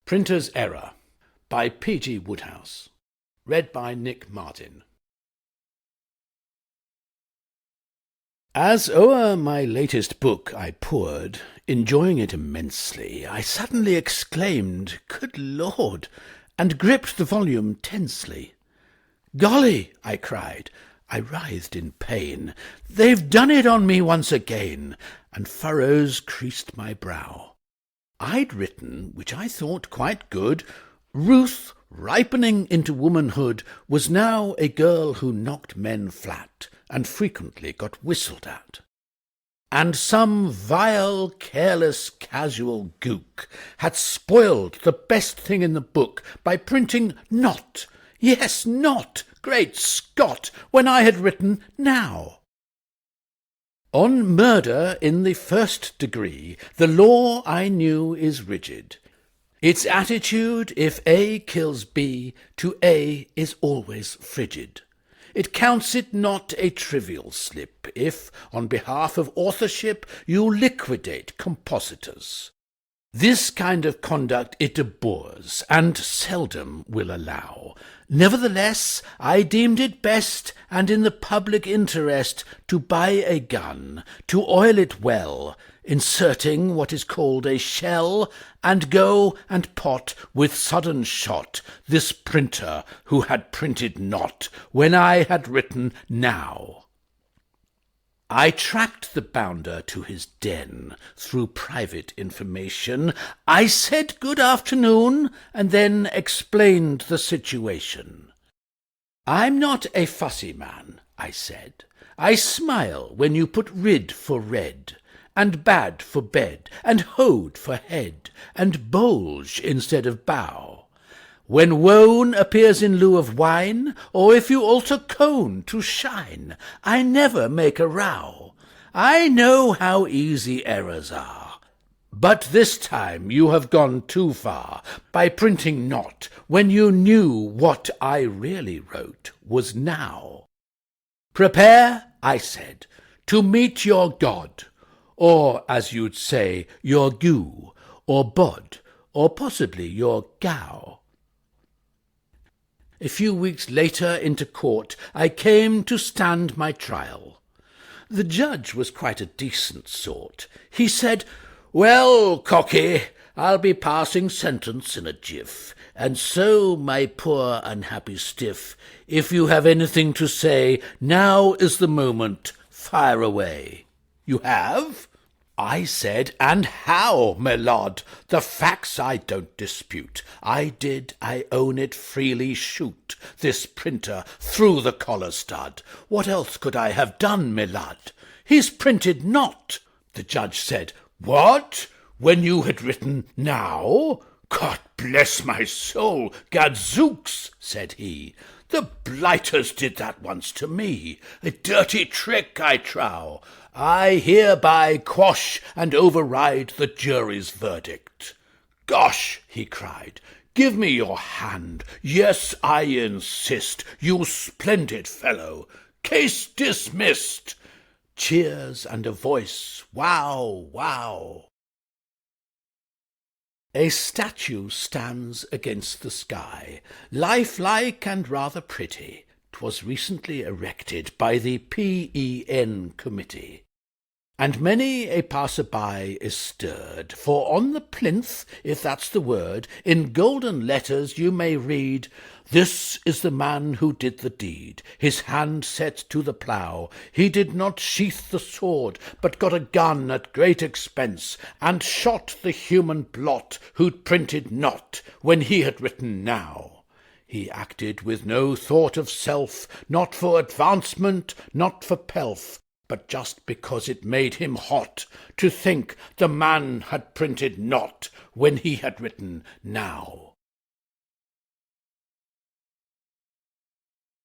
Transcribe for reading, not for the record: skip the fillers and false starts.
Printer's Error by P.G. Wodehouse. Read by Nick Martin. As o'er my latest book I pored, enjoying it immensely, I suddenly exclaimed, "Good Lord!" and gripped the volume tensely. "Golly!" I cried. I writhed in pain. "They've done it on me once again!" and furrows creased my brow. I'd written, which I thought quite good, Ruth, ripening into womanhood, was now a girl who knocked men flat, and frequently got whistled at. And some vile, careless, casual gook had spoiled the best thing in the book by printing not, yes, not, great Scott, when I had written now. On murder in the first degree, the law I knew is rigid. Its attitude, if A kills B, to A is always frigid. It counts it not a trivial slip if, on behalf of authorship, you liquidate compositors. This kind of conduct it abhors, and seldom will allow. Nevertheless, I deemed it best, and in the public interest, to buy a gun, to oil it well, inserting what is called a shell, and go and pot with sudden shot this printer who had printed not, when I had written now. I tracked the bounder to his den through private information. I said good afternoon, and then explained the situation. "I'm not a fussy man," I said. "I smile when you put rid for red, and bad for bed, and hode for head, and bulge instead of bow. When wone appears in lieu of wine, or if you alter cone to shine, I never make a row. I know how easy errors are. But this time you have gone too far, by printing not, when you knew what I really wrote was now. Prepare," I said, "to meet your God, or, as you'd say, your goo, or bod, or possibly your gow." A few weeks later into court I came to stand my trial. The judge was quite a decent sort. He said, "Well, cocky, I'll be passing sentence in a jiff, and so, my poor unhappy stiff, if you have anything to say, now is the moment, fire away." "You have?" I said, "and how, my lord? The facts I don't dispute. I did, I own it, freely shoot this printer through the collar stud. What else could I have done, my lord? He's printed not." The judge said, "What? When you had written now? God bless my soul, gadzooks," said he. "The blighters did that once to me. A dirty trick, I trow. I hereby quash and override the jury's verdict." "Gosh!" he cried, "give me your hand. Yes, I insist, you splendid fellow. Case dismissed." Cheers and a voice, "Wow, wow." A statue stands against the sky, lifelike and rather pretty. 'Twas recently erected by the P.E.N. Committee. And many a passer-by is stirred, for on the plinth, if that's the word, in golden letters you may read, "This is the man who did the deed, his hand set to the plough. He did not sheath the sword, but got a gun at great expense, and shot the human blot who'd printed not, when he had written now. He acted with no thought of self, not for advancement, not for pelf, but just because it made him hot to think the man had printed not, when he had written now."